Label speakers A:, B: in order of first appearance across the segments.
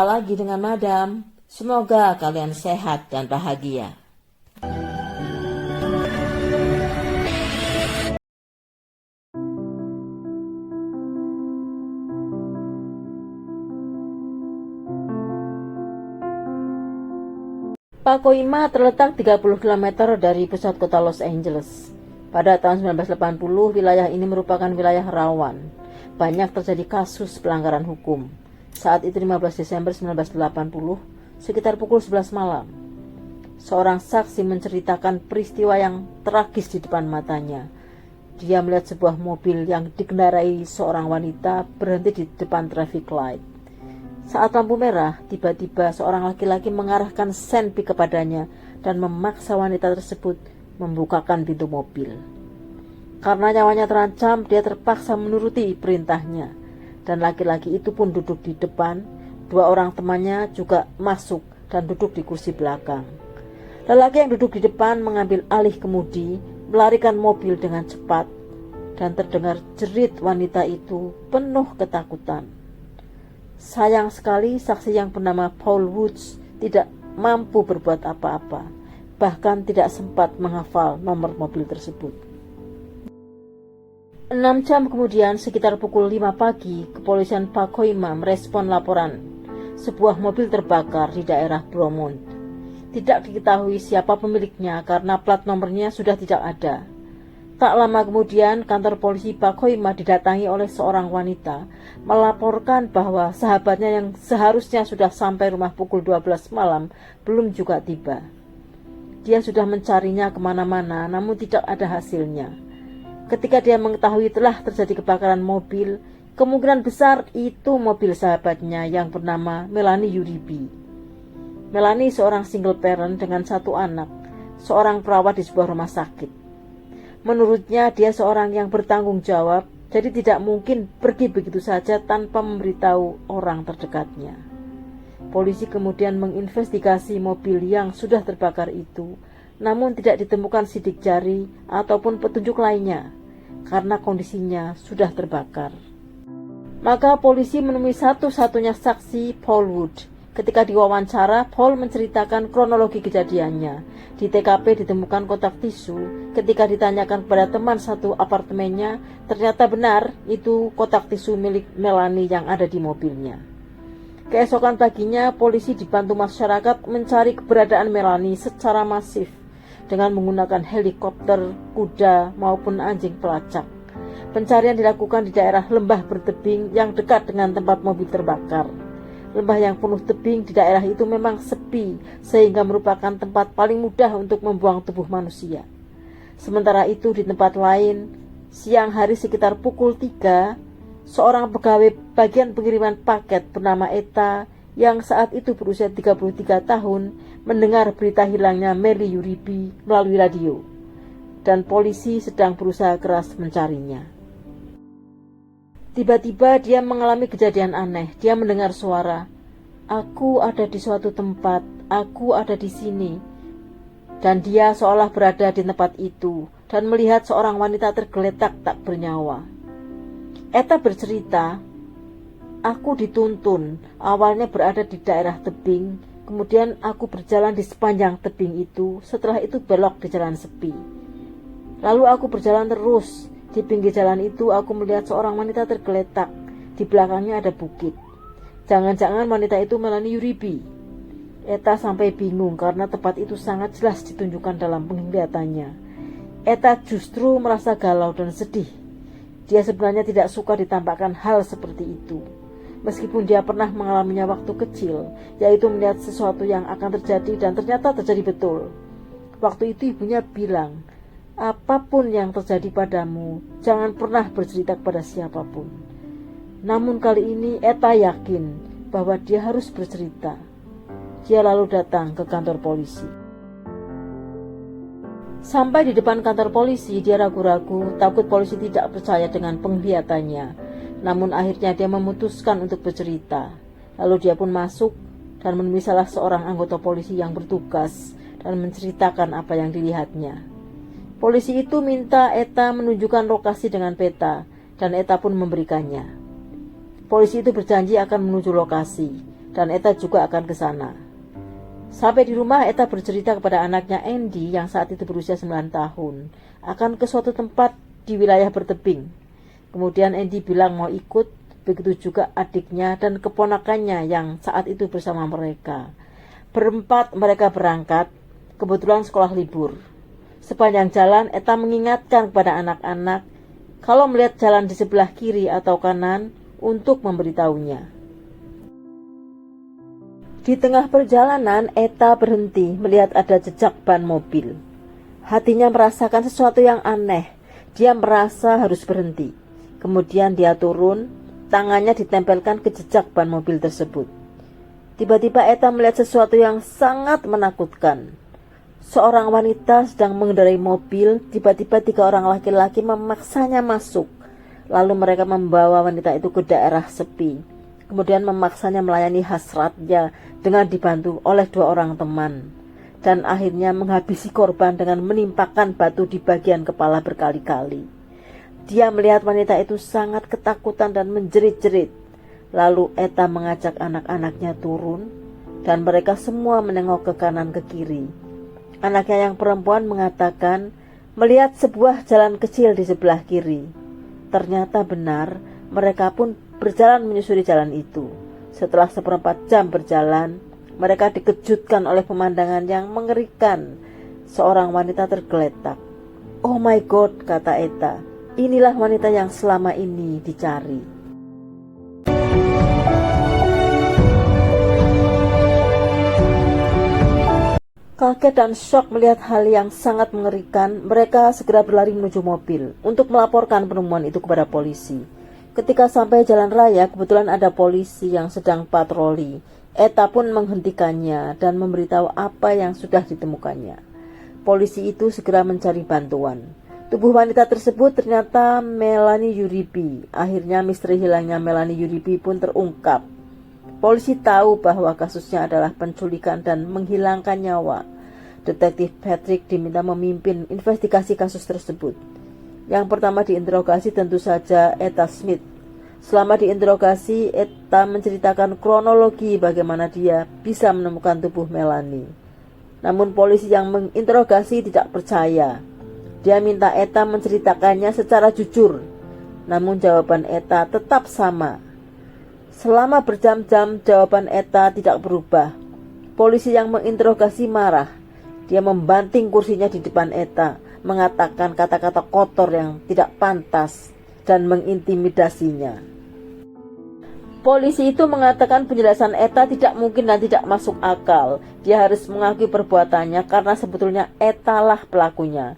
A: lagi dengan Madam. Semoga kalian sehat dan bahagia. Pacoima terletak 30 km dari pusat kota Los Angeles. Pada tahun 1980, wilayah ini merupakan wilayah rawan. Banyak terjadi kasus pelanggaran hukum. Saat itu 15 Desember 1980, sekitar pukul 11 malam. Seorang saksi menceritakan peristiwa yang tragis di depan matanya. Dia melihat sebuah mobil yang dikendarai seorang wanita berhenti di depan traffic light. Saat lampu merah, tiba-tiba seorang laki-laki mengarahkan senpi kepadanya dan memaksa wanita tersebut membukakan pintu mobil. Karena nyawanya terancam, dia terpaksa menuruti perintahnya, dan laki-laki itu pun duduk di depan. Dua orang temannya juga masuk dan duduk di kursi belakang. Lelaki yang duduk di depan mengambil alih kemudi, melarikan mobil dengan cepat, dan terdengar jerit wanita itu penuh ketakutan. Sayang sekali saksi yang bernama Paul Woods tidak mampu berbuat apa-apa, bahkan tidak sempat menghafal nomor mobil tersebut. 6 jam kemudian, sekitar pukul 5 pagi, kepolisian Pacoima merespon laporan sebuah mobil terbakar di daerah Bromont. Tidak diketahui siapa pemiliknya karena plat nomornya sudah tidak ada. Tak lama kemudian, kantor polisi Pacoima didatangi oleh seorang wanita melaporkan bahwa sahabatnya yang seharusnya sudah sampai rumah pukul 12 malam belum juga tiba. Dia sudah mencarinya kemana-mana, namun tidak ada hasilnya. Ketika dia mengetahui telah terjadi kebakaran mobil, kemungkinan besar itu mobil sahabatnya yang bernama Melanie Uribe. Melanie seorang single parent dengan 1 anak, seorang perawat di sebuah rumah sakit. Menurutnya dia seorang yang bertanggung jawab, jadi tidak mungkin pergi begitu saja tanpa memberitahu orang terdekatnya. Polisi kemudian menginvestigasi mobil yang sudah terbakar itu, namun tidak ditemukan sidik jari ataupun petunjuk lainnya, karena kondisinya sudah terbakar. Maka polisi menemui satu-satunya saksi, Paul Wood. Ketika diwawancara, Paul menceritakan kronologi kejadiannya. Di TKP ditemukan kotak tisu. Ketika ditanyakan kepada teman satu apartemennya, ternyata benar itu kotak tisu milik Melanie yang ada di mobilnya. Keesokan paginya, polisi dibantu masyarakat mencari keberadaan Melanie secara masif dengan menggunakan helikopter, kuda, maupun anjing pelacak. Pencarian dilakukan di daerah lembah bertebing yang dekat dengan tempat mobil terbakar. Lembah yang penuh tebing di daerah itu memang sepi, sehingga merupakan tempat paling mudah untuk membuang tubuh manusia. Sementara itu di tempat lain, siang hari sekitar pukul 3, seorang pegawai bagian pengiriman paket bernama Eta yang saat itu berusia 33 tahun mendengar berita hilangnya Melanie Uribe melalui radio, dan polisi sedang berusaha keras mencarinya. Tiba-tiba dia mengalami kejadian aneh. Dia mendengar suara, "Aku ada di suatu tempat, aku ada di sini." Dan dia seolah berada di tempat itu dan melihat seorang wanita tergeletak tak bernyawa. Eta bercerita, "Aku dituntun, awalnya berada di daerah tebing, kemudian aku berjalan di sepanjang tebing itu, setelah itu belok di jalan sepi. Lalu aku berjalan terus. Di pinggir jalan itu aku melihat seorang wanita tergeletak. Di belakangnya ada bukit. Jangan-jangan wanita itu Melanie Uribe." Eta sampai bingung karena tempat itu sangat jelas ditunjukkan dalam penglihatannya. Eta justru merasa galau dan sedih. Dia sebenarnya tidak suka ditampakkan hal seperti itu, meskipun dia pernah mengalaminya waktu kecil, yaitu melihat sesuatu yang akan terjadi dan ternyata terjadi betul. Waktu itu ibunya bilang, "Apapun yang terjadi padamu, jangan pernah bercerita kepada siapapun." Namun kali ini Eta yakin bahwa dia harus bercerita. Dia lalu datang ke kantor polisi. Sampai di depan kantor polisi, dia ragu-ragu, takut polisi tidak percaya dengan penglihatannya. Namun akhirnya dia memutuskan untuk bercerita. Lalu dia pun masuk dan menemui salah seorang anggota polisi yang bertugas dan menceritakan apa yang dilihatnya. Polisi itu minta Eta menunjukkan lokasi dengan peta, dan Eta pun memberikannya. Polisi itu berjanji akan menuju lokasi. dan Eta juga akan ke sana. Sampai di rumah, Eta bercerita kepada anaknya Andy yang saat itu berusia 9 tahun akan ke suatu tempat di wilayah bertebing. Kemudian Andy bilang mau ikut, begitu juga adiknya dan keponakannya yang saat itu bersama mereka. Berempat mereka berangkat, kebetulan sekolah libur. Sepanjang jalan, Eta mengingatkan kepada anak-anak kalau melihat jalan di sebelah kiri atau kanan untuk memberitahunya. Di tengah perjalanan, Eta berhenti melihat ada jejak ban mobil. Hatinya merasakan sesuatu yang aneh. Dia merasa harus berhenti. Kemudian dia turun, tangannya ditempelkan ke jejak ban mobil tersebut. Tiba-tiba Eta melihat sesuatu yang sangat menakutkan. Seorang wanita sedang mengendarai mobil, tiba-tiba 3 orang laki-laki memaksanya masuk. Lalu mereka membawa wanita itu ke daerah sepi. Kemudian memaksanya melayani hasratnya dengan dibantu oleh 2 orang teman. Dan akhirnya menghabisi korban dengan menimpakan batu di bagian kepala berkali-kali. Dia melihat wanita itu sangat ketakutan dan menjerit-jerit. Lalu Eta mengajak anak-anaknya turun dan mereka semua menengok ke kanan ke kiri. Anaknya yang perempuan mengatakan melihat sebuah jalan kecil di sebelah kiri. Ternyata benar, mereka pun berjalan menyusuri jalan itu. Setelah 1/4 jam berjalan, mereka dikejutkan oleh pemandangan yang mengerikan. Seorang wanita tergeletak. "Oh my God," kata Eta, "inilah wanita yang selama ini dicari." Kaget dan syok melihat hal yang sangat mengerikan, mereka segera berlari menuju mobil untuk melaporkan penemuan itu kepada polisi. Ketika sampai jalan raya, kebetulan ada polisi yang sedang patroli. Eta pun menghentikannya dan memberitahu apa yang sudah ditemukannya. Polisi itu segera mencari bantuan. Tubuh wanita tersebut ternyata Melanie Uribe. Akhirnya misteri hilangnya Melanie Uribe pun terungkap. Polisi tahu bahwa kasusnya adalah penculikan dan menghilangkan nyawa. Detektif Patrick diminta memimpin investigasi kasus tersebut. Yang pertama diinterogasi tentu saja Eta Smith. Selama diinterogasi, Eta menceritakan kronologi bagaimana dia bisa menemukan tubuh Melanie. Namun polisi yang menginterogasi tidak percaya. Dia minta Eta menceritakannya secara jujur. Namun jawaban Eta tetap sama. Selama berjam-jam jawaban Eta tidak berubah. Polisi yang menginterogasi marah. Dia membanting kursinya di depan Eta, mengatakan kata-kata kotor yang tidak pantas dan mengintimidasinya. Polisi itu mengatakan penjelasan Eta tidak mungkin dan tidak masuk akal. Dia harus mengakui perbuatannya karena sebetulnya Eta lah pelakunya.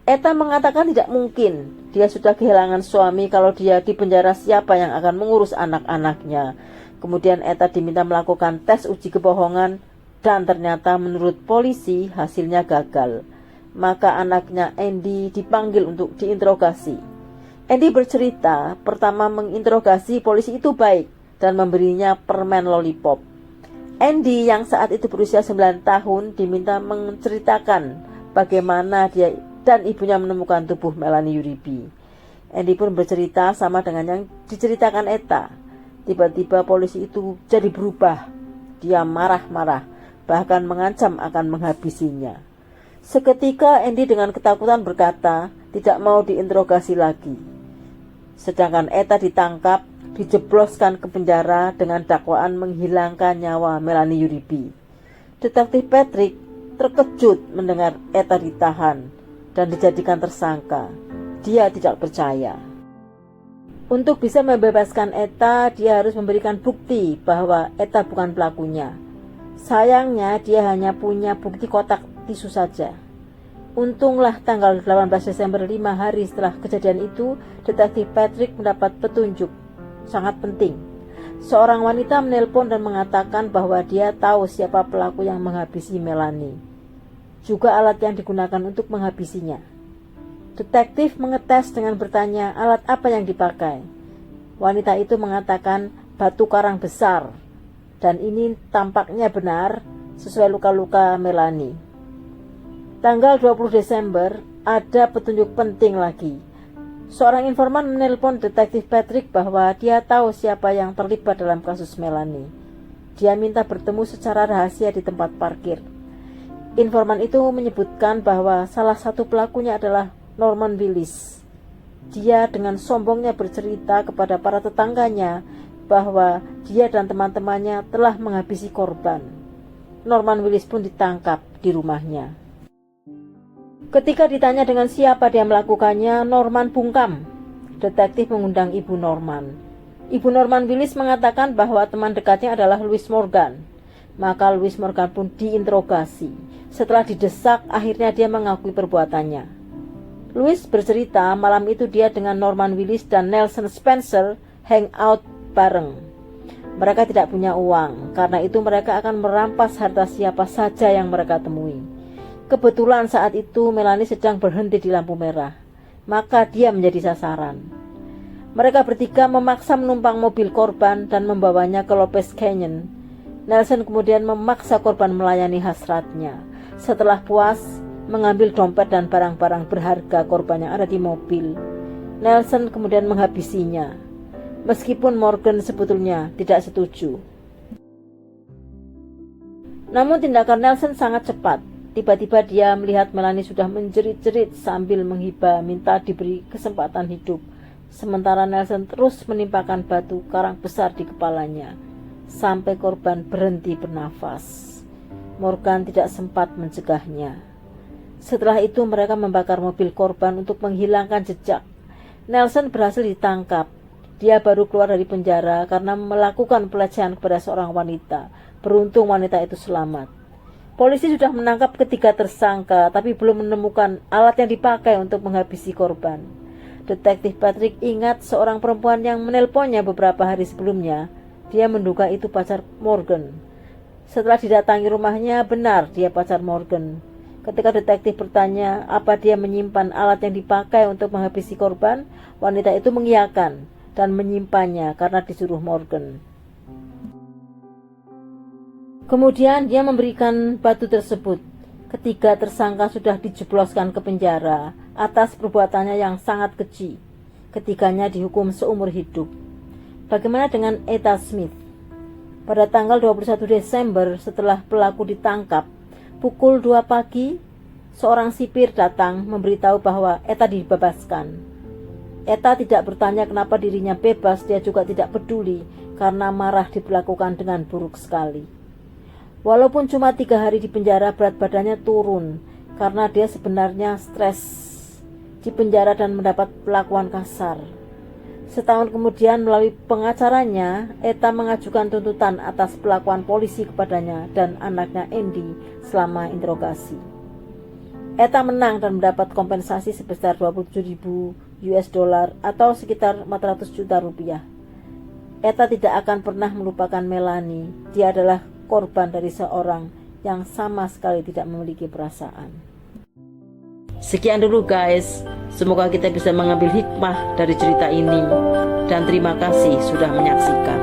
A: Eta mengatakan tidak mungkin. Dia sudah kehilangan suami, kalau dia di penjara siapa yang akan mengurus anak-anaknya. Kemudian Eta diminta melakukan tes uji kebohongan dan ternyata menurut polisi hasilnya gagal. Maka anaknya Andy dipanggil untuk diinterogasi. Andy bercerita, pertama menginterogasi polisi itu baik dan memberinya permen lollipop. Andy yang saat itu berusia 9 tahun diminta menceritakan bagaimana dia dan ibunya menemukan tubuh Melanie Uribe. Andy pun bercerita sama dengan yang diceritakan Eta. Tiba-tiba polisi itu jadi berubah. Dia marah-marah, bahkan mengancam akan menghabisinya. Seketika Andy dengan ketakutan berkata tidak mau diinterogasi lagi. Sedangkan Eta ditangkap, dijebloskan ke penjara dengan dakwaan menghilangkan nyawa Melanie Uribe. Detektif Patrick terkejut mendengar Eta ditahan dan dijadikan tersangka. Dia tidak percaya. Untuk bisa membebaskan Eta, dia harus memberikan bukti bahwa Eta bukan pelakunya. Sayangnya dia hanya punya bukti kotak tisu saja. Untunglah tanggal 18 Desember 5 hari setelah kejadian itu, Detektif Patrick mendapat petunjuk sangat penting. Seorang wanita menelpon dan mengatakan bahwa dia tahu siapa pelaku yang menghabisi Melanie. Juga alat yang digunakan untuk menghabisinya. Detektif mengetes dengan bertanya alat apa yang dipakai. Wanita itu mengatakan batu karang besar. Dan ini tampaknya benar sesuai luka-luka Melanie. Tanggal 20 Desember ada petunjuk penting lagi. Seorang informan menelpon Detektif Patrick bahwa dia tahu siapa yang terlibat dalam kasus Melanie. dia minta bertemu secara rahasia di tempat parkir. Informan itu menyebutkan bahwa salah satu pelakunya adalah Norman Willis. Dia dengan sombongnya bercerita kepada para tetangganya bahwa dia dan teman-temannya telah menghabisi korban. Norman Willis pun ditangkap di rumahnya. Ketika ditanya dengan siapa dia melakukannya, Norman bungkam. Detektif mengundang Ibu Norman. Ibu Norman Willis mengatakan bahwa teman dekatnya adalah Louis Morgan. Maka Louis Morgan pun diinterogasi. Setelah didesak, akhirnya dia mengakui perbuatannya. Louis bercerita malam itu dia dengan Norman Willis dan Nelson Spencer hangout bareng. Mereka tidak punya uang, karena itu mereka akan merampas harta siapa saja yang mereka temui. Kebetulan saat itu Melanie sedang berhenti di lampu merah, maka dia menjadi sasaran. Mereka bertiga memaksa menumpang mobil korban dan membawanya ke Lopez Canyon. Nelson kemudian memaksa korban melayani hasratnya. Setelah puas, mengambil dompet dan barang-barang berharga korban yang ada di mobil. Nelson kemudian menghabisinya, meskipun Morgan sebetulnya tidak setuju. Namun tindakan Nelson sangat cepat. Tiba-tiba dia melihat Melanie sudah menjerit-jerit sambil menghibah minta diberi kesempatan hidup. Sementara Nelson terus menimpakan batu karang besar di kepalanya, sampai korban berhenti bernafas. Morgan tidak sempat mencegahnya. Setelah itu mereka membakar mobil korban untuk menghilangkan jejak. Nelson berhasil ditangkap. Dia baru keluar dari penjara karena melakukan pelecehan kepada seorang wanita. Beruntung wanita itu selamat. Polisi sudah menangkap ketiga tersangka, tapi belum menemukan alat yang dipakai untuk menghabisi korban. Detektif Patrick ingat seorang perempuan yang menelponnya beberapa hari sebelumnya. Dia menduga itu pacar Morgan. Setelah didatangi rumahnya, benar dia pacar Morgan. Ketika detektif bertanya apa dia menyimpan alat yang dipakai untuk menghabisi korban, wanita itu mengiyakan dan menyimpannya karena disuruh Morgan. Kemudian dia memberikan batu tersebut. Ketiga tersangka sudah dijebloskan ke penjara atas perbuatannya yang sangat keji. Ketiganya dihukum seumur hidup. Bagaimana dengan Etta Smith? Pada tanggal 21 Desember setelah pelaku ditangkap, pukul 2 pagi, seorang sipir datang memberitahu bahwa Etta dibebaskan. Etta tidak bertanya kenapa dirinya bebas, dia juga tidak peduli karena marah diperlakukan dengan buruk sekali. Walaupun cuma 3 hari di penjara, berat badannya turun karena dia sebenarnya stres di penjara dan mendapat perlakuan kasar. Setahun kemudian melalui pengacaranya, Etta mengajukan tuntutan atas perlakuan polisi kepadanya dan anaknya Andy selama interogasi. Etta menang dan mendapat kompensasi sebesar 27.000 US dollar atau sekitar 400 juta rupiah. Etta tidak akan pernah melupakan Melanie. Dia adalah korban dari seorang yang sama sekali tidak memiliki perasaan. Sekian dulu guys, semoga kita bisa mengambil hikmah dari cerita ini dan terima kasih sudah menyaksikan.